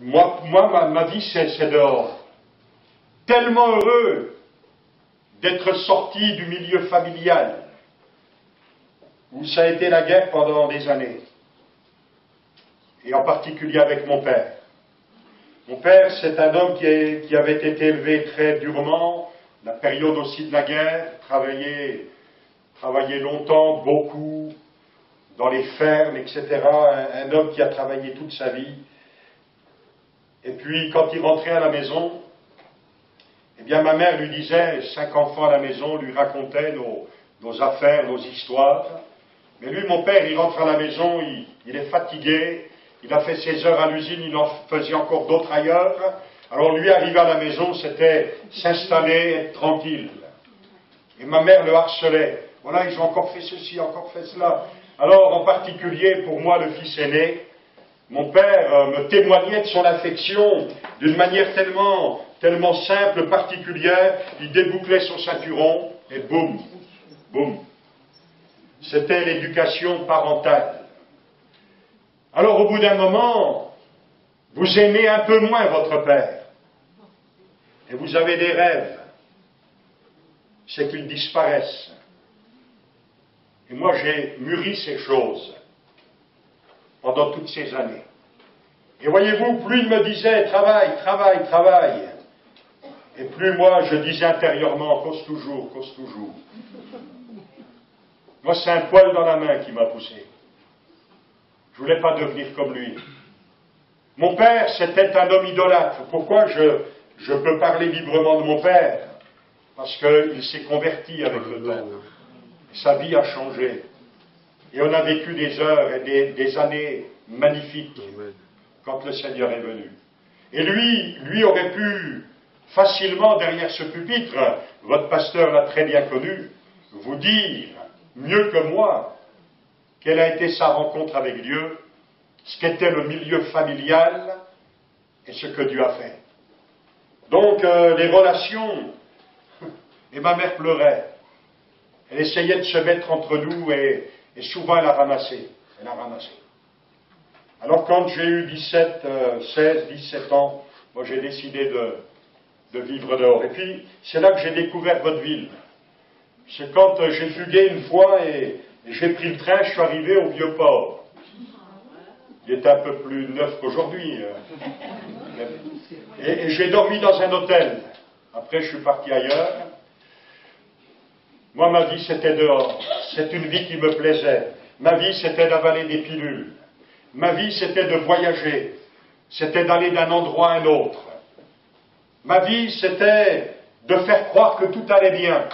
ma vie, c'est dehors. Tellement heureux d'être sorti du milieu familial, où ça a été la guerre pendant des années, et en particulier avec mon père. Mon père, c'est un homme qui avait été élevé très durement, la période aussi de la guerre, travaillé longtemps, beaucoup, dans les fermes, etc. Un homme qui a travaillé toute sa vie. Et puis, quand il rentrait à la maison, eh bien, ma mère lui disait, 5 enfants à la maison, lui racontait nos affaires, nos histoires. Mais lui, mon père, il rentre à la maison, il est fatigué, il a fait ses heures à l'usine, il en faisait encore d'autres ailleurs. Alors lui, arriver à la maison, c'était s'installer, être tranquille. Et ma mère le harcelait. Voilà, ils ont encore fait ceci, encore fait cela. Alors, en particulier, pour moi, le fils aîné, mon père me témoignait de son affection d'une manière tellement simple, particulière. Il débouclait son ceinturon et boum, boum. C'était l'éducation parentale. Alors, au bout d'un moment, vous aimez un peu moins votre père. Et vous avez des rêves. C'est qu'ils disparaissent. Et moi, j'ai mûri ces choses pendant toutes ces années. Et voyez-vous, plus il me disait travaille, travaille, travaille, et plus moi je disais intérieurement cause toujours, cause toujours. Moi, c'est un poil dans la main qui m'a poussé. Je voulais pas devenir comme lui. Mon père, c'était un homme idolâtre. Pourquoi je peux parler librement de mon père? Parce qu'il s'est converti avec le temps. Sa vie a changé. Et on a vécu des heures et des années magnifiques quand le Seigneur est venu. Et lui aurait pu facilement, derrière ce pupitre, votre pasteur l'a très bien connu, vous dire, mieux que moi, quelle a été sa rencontre avec Dieu, ce qu'était le milieu familial et ce que Dieu a fait. Donc, les relations, et ma mère pleurait. Elle essayait de se mettre entre nous et souvent elle a ramassé. Elle a ramassé. Alors quand j'ai eu 16, 17 ans, moi j'ai décidé de vivre dehors. Et puis c'est là que j'ai découvert votre ville. C'est quand j'ai fugué une fois et j'ai pris le train, je suis arrivé au Vieux-Port. Il était un peu plus neuf qu'aujourd'hui. Et j'ai dormi dans un hôtel. Après je suis parti ailleurs. Moi, ma vie, c'était dehors. C'est une vie qui me plaisait. Ma vie, c'était d'avaler des pilules. Ma vie, c'était de voyager. C'était d'aller d'un endroit à un autre. Ma vie, c'était de faire croire que tout allait bien.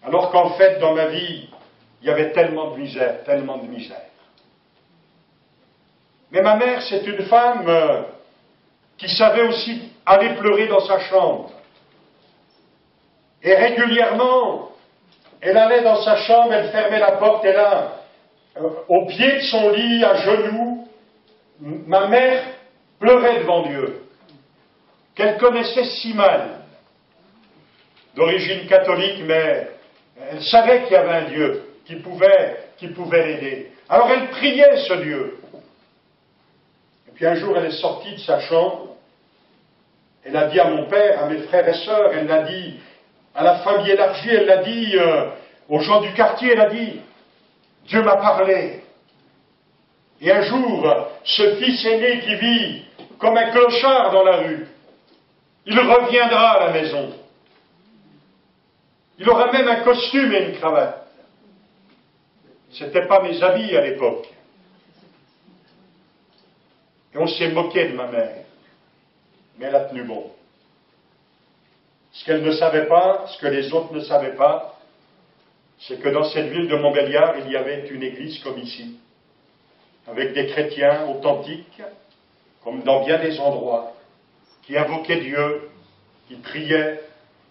Alors qu'en fait, dans ma vie, il y avait tellement de misère, tellement de misère. Mais ma mère, c'est une femme qui savait aussi aller pleurer dans sa chambre. Et régulièrement, elle allait dans sa chambre, elle fermait la porte, et là, au pied de son lit, à genoux, ma mère pleurait devant Dieu, qu'elle connaissait si mal, d'origine catholique, mais elle savait qu'il y avait un Dieu qui pouvait l'aider. Alors elle priait ce Dieu. Et puis un jour, elle est sortie de sa chambre, elle a dit à mon père, à mes frères et sœurs, elle l'a dit à la famille élargie, elle l'a dit aux gens du quartier, elle a dit, Dieu m'a parlé. Et un jour, ce fils aîné qui vit comme un clochard dans la rue, il reviendra à la maison. Il aura même un costume et une cravate. C'était pas mes habits à l'époque. Et on s'est moqué de ma mère. Mais elle a tenu bon. Ce qu'elle ne savait pas, ce que les autres ne savaient pas, c'est que dans cette ville de Montbéliard, il y avait une église comme ici, avec des chrétiens authentiques, comme dans bien des endroits, qui invoquaient Dieu, qui priaient.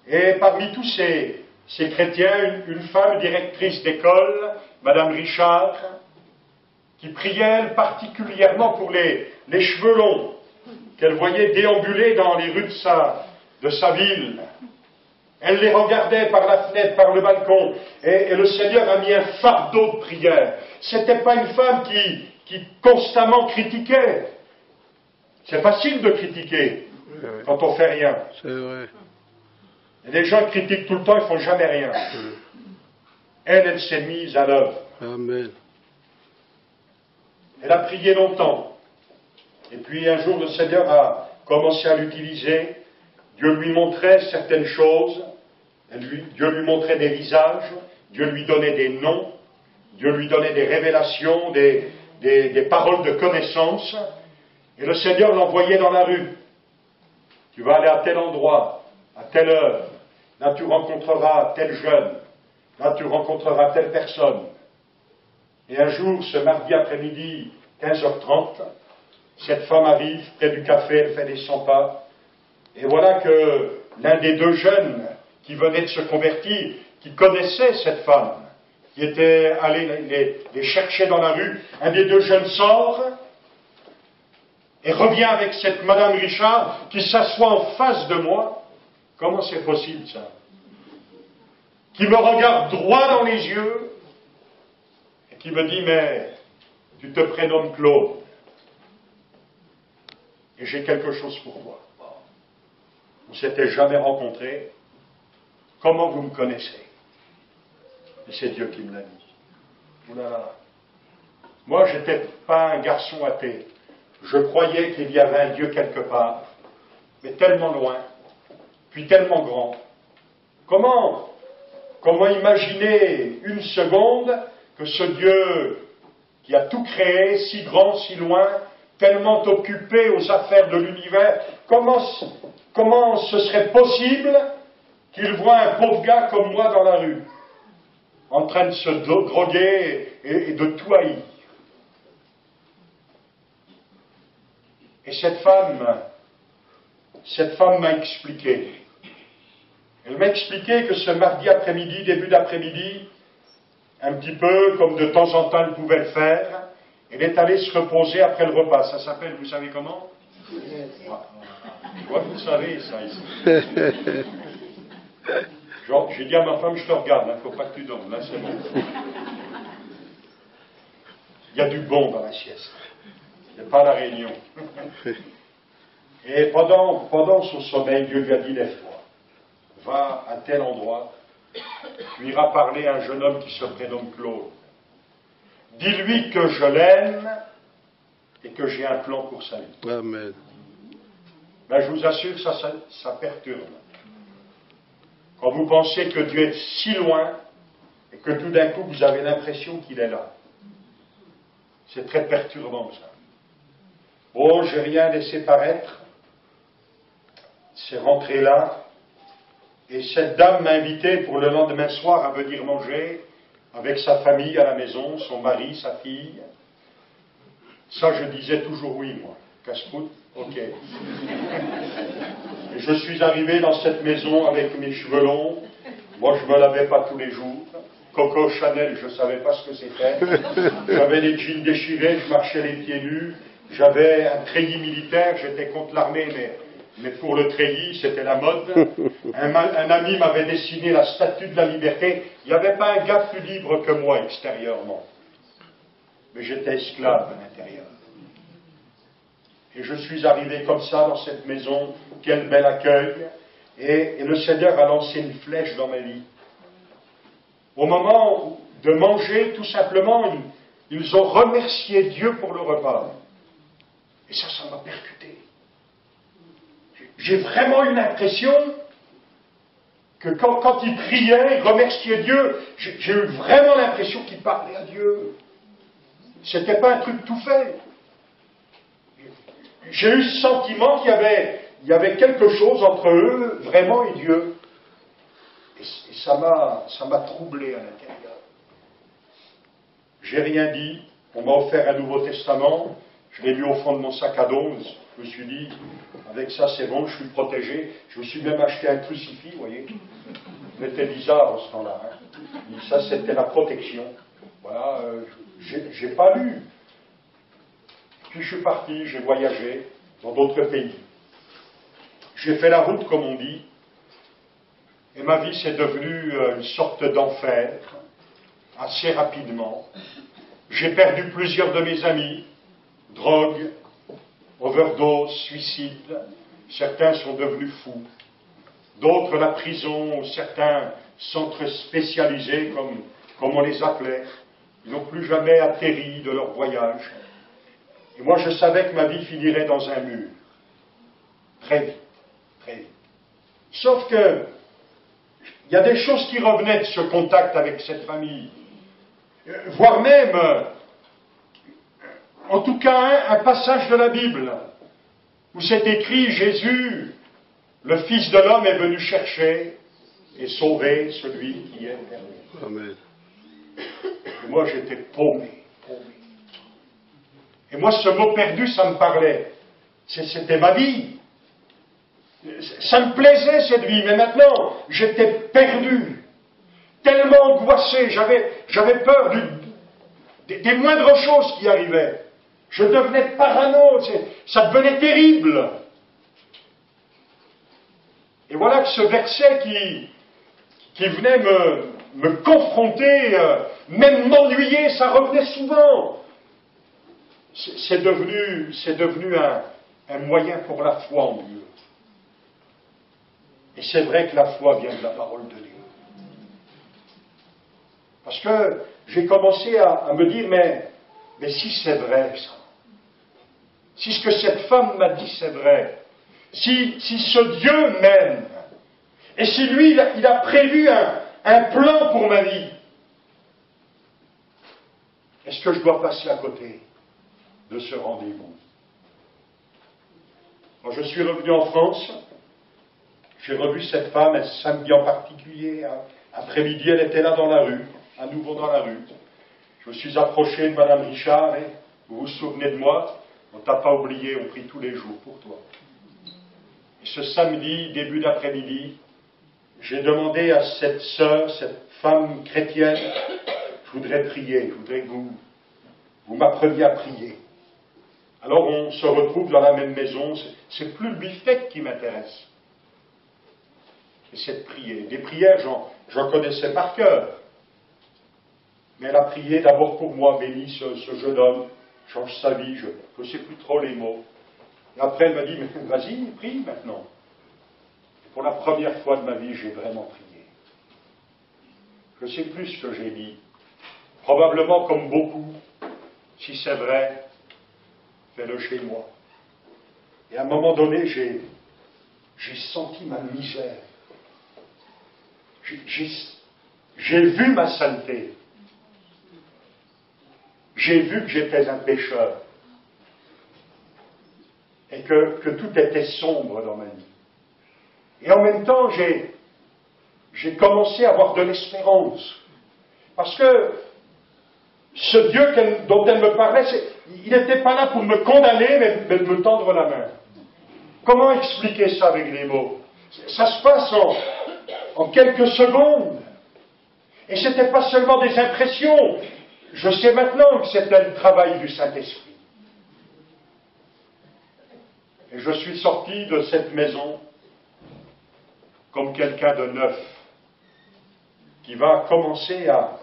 Et parmi tous ces chrétiens, une femme directrice d'école, Madame Richard, qui priait elle, particulièrement pour les cheveux longs, qu'elle voyait déambuler dans les rues de sa ville. Elle les regardait par la fenêtre, par le balcon, et le Seigneur a mis un fardeau de prière. C'était pas une femme qui constamment critiquait. C'est facile de critiquer quand on fait rien. C'est vrai. Et les gens critiquent tout le temps, ils font jamais rien. Elle s'est mise à l'œuvre. Amen. Elle a prié longtemps. Et puis un jour, le Seigneur a commencé à l'utiliser. Dieu lui montrait certaines choses. Dieu lui montrait des visages. Dieu lui donnait des noms. Dieu lui donnait des révélations, des paroles de connaissance. Et le Seigneur l'envoyait dans la rue. Tu vas aller à tel endroit, à telle heure. Là, tu rencontreras tel jeune. Là, tu rencontreras telle personne. Et un jour, ce mardi après-midi, 15h30, cette femme arrive près du café, elle fait des 100 pas. Et voilà que l'un des deux jeunes qui venaient de se convertir, qui connaissait cette femme, qui était allé les chercher dans la rue, un des deux jeunes sort et revient avec cette Madame Richard qui s'assoit en face de moi. Comment c'est possible ça? Qui me regarde droit dans les yeux et qui me dit, mais tu te prénommes Claude et j'ai quelque chose pour toi. On ne s'était jamais rencontrés. Comment vous me connaissez? Et c'est Dieu qui me l'a dit. Oulala. Moi, je n'étais pas un garçon athée. Je croyais qu'il y avait un Dieu quelque part, mais tellement loin, puis tellement grand. Comment imaginer une seconde que ce Dieu qui a tout créé, si grand, si loin, tellement occupé aux affaires de l'univers, comment ce serait possible qu'il voit un pauvre gars comme moi dans la rue, en train de se droguer et de tout haïr? Et cette femme m'a expliqué. Elle m'a expliqué que ce mardi après-midi, début d'après-midi, un petit peu comme de temps en temps elle pouvait le faire, elle est allée se reposer après le repas. Ça s'appelle, vous savez comment? Ouais, vous savez ça ici. Genre, j'ai dit à ma femme, je te regarde, il ne faut pas que tu dormes, là c'est bon. Il y a du bon dans la sieste. C'est pas la réunion. Et pendant son sommeil, Dieu lui a dit, lève-toi, va à tel endroit, tu iras parler à un jeune homme qui se prénomme Claude. Dis-lui que je l'aime et que j'ai un plan pour sa vie. Amen. Ben, je vous assure, ça perturbe. Quand vous pensez que Dieu est si loin et que tout d'un coup vous avez l'impression qu'il est là. C'est très perturbant ça. Oh, j'ai rien laissé paraître. C'est rentré là. Et cette dame m'a invité pour le lendemain soir à venir manger avec sa famille à la maison, son mari, sa fille. Ça, je disais toujours oui, moi. Casse-croûte, ok. Et je suis arrivé dans cette maison avec mes cheveux longs. Moi, je ne me lavais pas tous les jours. Coco Chanel, je ne savais pas ce que c'était. J'avais les jeans déchirés, je marchais les pieds nus. J'avais un treillis militaire, j'étais contre l'armée, mais pour le treillis, c'était la mode. Un ami m'avait dessiné la statue de la liberté. Il n'y avait pas un gars plus libre que moi extérieurement. Mais j'étais esclave à l'intérieur. Et je suis arrivé comme ça dans cette maison, quel bel accueil. Et le Seigneur a lancé une flèche dans ma vie. Au moment de manger, tout simplement, ils ont remercié Dieu pour le repas. Et ça m'a percuté. J'ai vraiment eu l'impression que quand ils priaient, ils remerciaient Dieu, j'ai eu vraiment l'impression qu'ils parlaient à Dieu. C'était pas un truc tout fait. J'ai eu ce sentiment qu'il y avait quelque chose entre eux, vraiment, et Dieu. Et ça m'a troublé à l'intérieur. J'ai rien dit. On m'a offert un Nouveau Testament. Je l'ai mis au fond de mon sac à dos. Je me suis dit, avec ça c'est bon, je suis protégé. Je me suis même acheté un crucifix, vous voyez. C'était bizarre en ce temps-là. Hein. Ça c'était la protection. Voilà, j'ai pas lu. Puis je suis parti, j'ai voyagé dans d'autres pays. J'ai fait la route, comme on dit. Et ma vie s'est devenue une sorte d'enfer, assez rapidement. J'ai perdu plusieurs de mes amis, drogue, overdose, suicide. Certains sont devenus fous. D'autres la prison, certains centres spécialisés, comme on les appelait. Ils n'ont plus jamais atterri de leur voyage. Et moi, je savais que ma vie finirait dans un mur. Très vite, très vite. Sauf que, il y a des choses qui revenaient de ce contact avec cette famille. Voire même, en tout cas, un passage de la Bible, où c'est écrit, Jésus, le Fils de l'homme, est venu chercher et sauver celui qui est perdu. Amen. Et moi, j'étais paumé. Et moi, ce mot perdu, ça me parlait. C'était ma vie. Ça me plaisait, cette vie, mais maintenant, j'étais perdu. Tellement angoissé, j'avais peur des moindres choses qui arrivaient. Je devenais parano, ça devenait terrible. Et voilà que ce verset qui venait me confronter, même m'ennuyer, ça revenait souvent. C'est devenu un moyen pour la foi en Dieu. Et c'est vrai que la foi vient de la parole de Dieu. Parce que j'ai commencé à me dire, mais si c'est vrai ça, si ce que cette femme m'a dit c'est vrai, si ce Dieu m'aime, et si lui il a prévu un plan pour ma vie, est-ce que je dois passer à côté de ce rendez-vous? Quand je suis revenu en France, j'ai revu cette femme, un samedi en particulier, après-midi, elle était là dans la rue, à nouveau dans la rue. Je me suis approché de Madame Richard, et vous vous souvenez de moi? On ne t'a pas oublié, on prie tous les jours pour toi. Et ce samedi, début d'après-midi, j'ai demandé à cette sœur, cette femme chrétienne, je voudrais prier, je voudrais que vous m'appreniez à prier. Alors on se retrouve dans la même maison, c'est plus le beefsteak qui m'intéresse. Et c'est de prier. Des prières, j'en connaissais par cœur. Mais elle a prié d'abord pour moi, bénis ce jeune homme, change sa vie, je ne sais plus trop les mots. Et après elle m'a dit, mais vas-y, prie maintenant. Et pour la première fois de ma vie, j'ai vraiment prié. Je ne sais plus ce que j'ai dit. Probablement comme beaucoup, si c'est vrai, fais-le chez moi. Et à un moment donné, j'ai senti ma misère. J'ai vu ma saleté. J'ai vu que j'étais un pécheur. Et que tout était sombre dans ma vie. Et en même temps, j'ai commencé à avoir de l'espérance. Parce que ce Dieu dont elle me parlait, il n'était pas là pour me condamner, mais de me tendre la main. Comment expliquer ça avec les mots? Ça se passe en quelques secondes. Et ce n'était pas seulement des impressions. Je sais maintenant que c'était le travail du Saint-Esprit. Et je suis sorti de cette maison comme quelqu'un de neuf, qui va commencer à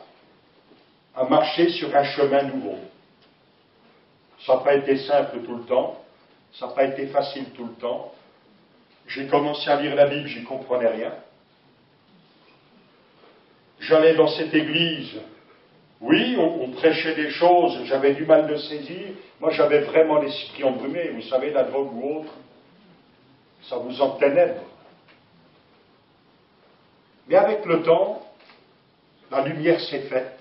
marcher sur un chemin nouveau. Ça n'a pas été simple tout le temps, ça n'a pas été facile tout le temps. J'ai commencé à lire la Bible, j'y comprenais rien. J'allais dans cette église, oui, on prêchait des choses, j'avais du mal de saisir. Moi, j'avais vraiment l'esprit embrumé, vous savez, la drogue ou autre, ça vous enténèbre. Mais avec le temps, la lumière s'est faite.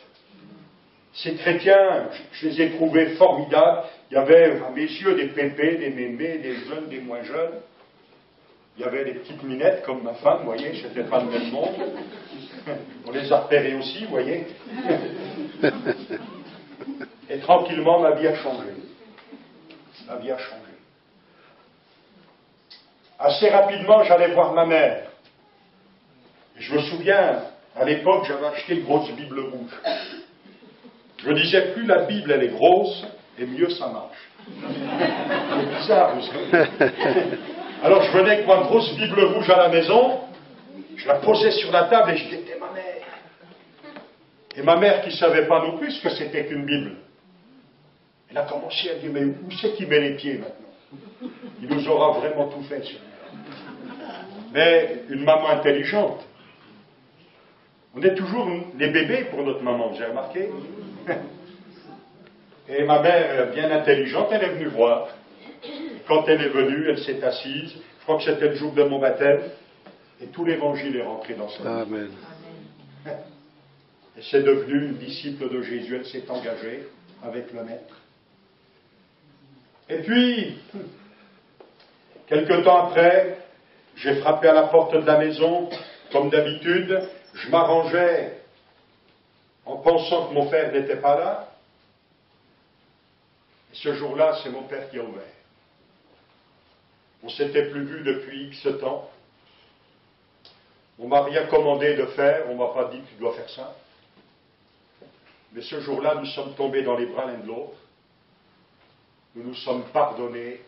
Ces chrétiens, je les ai trouvés formidables. Il y avait à mes yeux des pépés, des mémés, des jeunes, des moins jeunes. Il y avait des petites minettes comme ma femme, vous voyez, je n'étais pas le même monde. On les a repérées aussi, vous voyez. Et tranquillement, ma vie a changé. Ma vie a changé. Assez rapidement, j'allais voir ma mère. Je me souviens, à l'époque, j'avais acheté une grosse Bible rouge. Je me disais, plus la Bible elle est grosse, et mieux ça marche. C'est bizarre, vous savez. Alors je venais avec ma grosse Bible rouge à la maison, je la posais sur la table et je guettais ma mère. Et ma mère, qui ne savait pas non plus ce que c'était qu'une Bible, elle a commencé à dire, mais où c'est qu'il met les pieds maintenant? Il nous aura vraiment tout fait, celui-là. Mais une maman intelligente. On est toujours les bébés pour notre maman, vous avez remarqué? Et ma mère, bien intelligente, elle est venue voir. Quand elle est venue, elle s'est assise. Je crois que c'était le jour de mon baptême. Et tout l'évangile est rentré dans sa vie. Amen. Et c'est devenu une disciple de Jésus. Elle s'est engagée avec le Maître. Et puis, quelque temps après, j'ai frappé à la porte de la maison, comme d'habitude. Je m'arrangeais en pensant que mon père n'était pas là. Et ce jour-là, c'est mon père qui a ouvert. On ne s'était plus vu depuis X temps. On m'a rien commandé de faire, on ne m'a pas dit que tu dois faire ça. Mais ce jour-là, nous sommes tombés dans les bras l'un de l'autre. Nous nous sommes pardonnés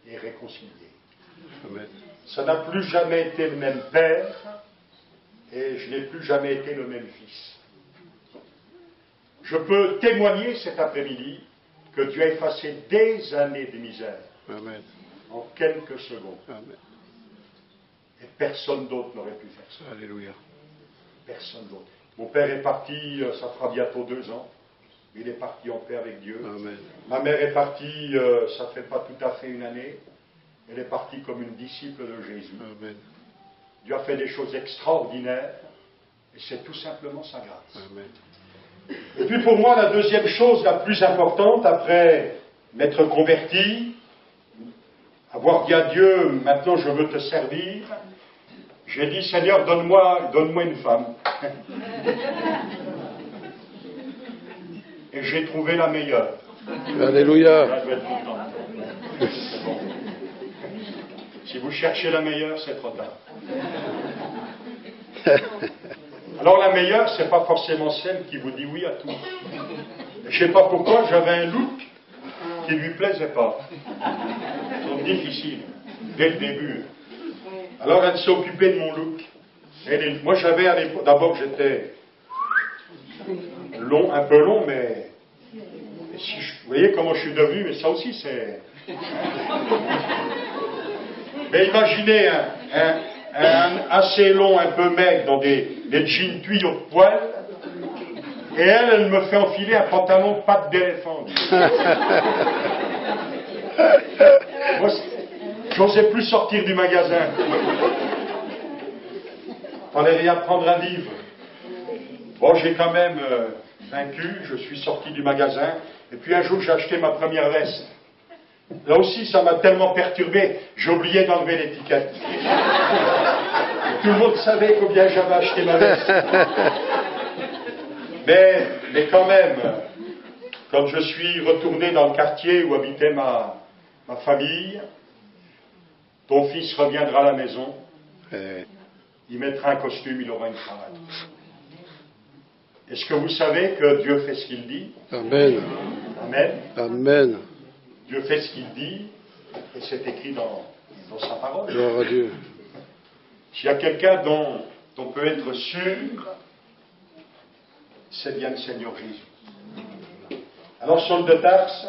et réconciliés. Amen. Ça n'a plus jamais été le même père et je n'ai plus jamais été le même fils. Je peux témoigner cet après-midi que Dieu a effacé des années de misère. Amen. En quelques secondes. Amen. Et personne d'autre n'aurait pu faire ça. Alléluia. Personne d'autre. Mon père est parti, ça fera bientôt 2 ans. Il est parti en paix avec Dieu. Amen. Ma mère est partie, ça fait pas tout à fait une année. Elle est partie comme une disciple de Jésus. Amen. Dieu a fait des choses extraordinaires. Et c'est tout simplement sa grâce. Amen. Et puis pour moi, la deuxième chose la plus importante, après m'être converti, avoir dit à Dieu, maintenant je veux te servir, j'ai dit, Seigneur, donne-moi une femme. Et j'ai trouvé la meilleure. Alléluia. Là, je vais être content. C'est bon. Si vous cherchez la meilleure, c'est trop tard. Alors la meilleure, c'est pas forcément celle qui vous dit oui à tout. Je sais pas pourquoi, j'avais un look qui lui plaisait pas. C'est difficile, dès le début. Alors elle s'est occupée de mon look. Moi j'avais à l'époque, d'abord j'étais long, un peu long, mais si vous voyez comment je suis devenu, mais ça aussi c'est... Mais imaginez un assez long, un peu maigre, dans des jeans tuyaux de poil, et elle me fait enfiler un pantalon patte d'éléphant. Moi, j'osais plus sortir du magasin. Fallait rien prendre un livre. Bon, j'ai quand même vaincu, je suis sorti du magasin, et puis un jour j'ai acheté ma première veste. Là aussi, ça m'a tellement perturbé, j'ai oublié d'enlever l'étiquette. Tout le monde savait combien j'avais acheté ma veste. Mais quand même, quand je suis retourné dans le quartier où habitait ma famille, ton fils reviendra à la maison, il mettra un costume, il aura une cravate. Est-ce que vous savez que Dieu fait ce qu'il dit? Amen. Amen. Amen. Dieu fait ce qu'il dit, et c'est écrit dans sa parole. Gloire à Dieu. S'il y a quelqu'un dont on peut être sûr, c'est bien le Seigneur Jésus. Alors, Saul de Tarse,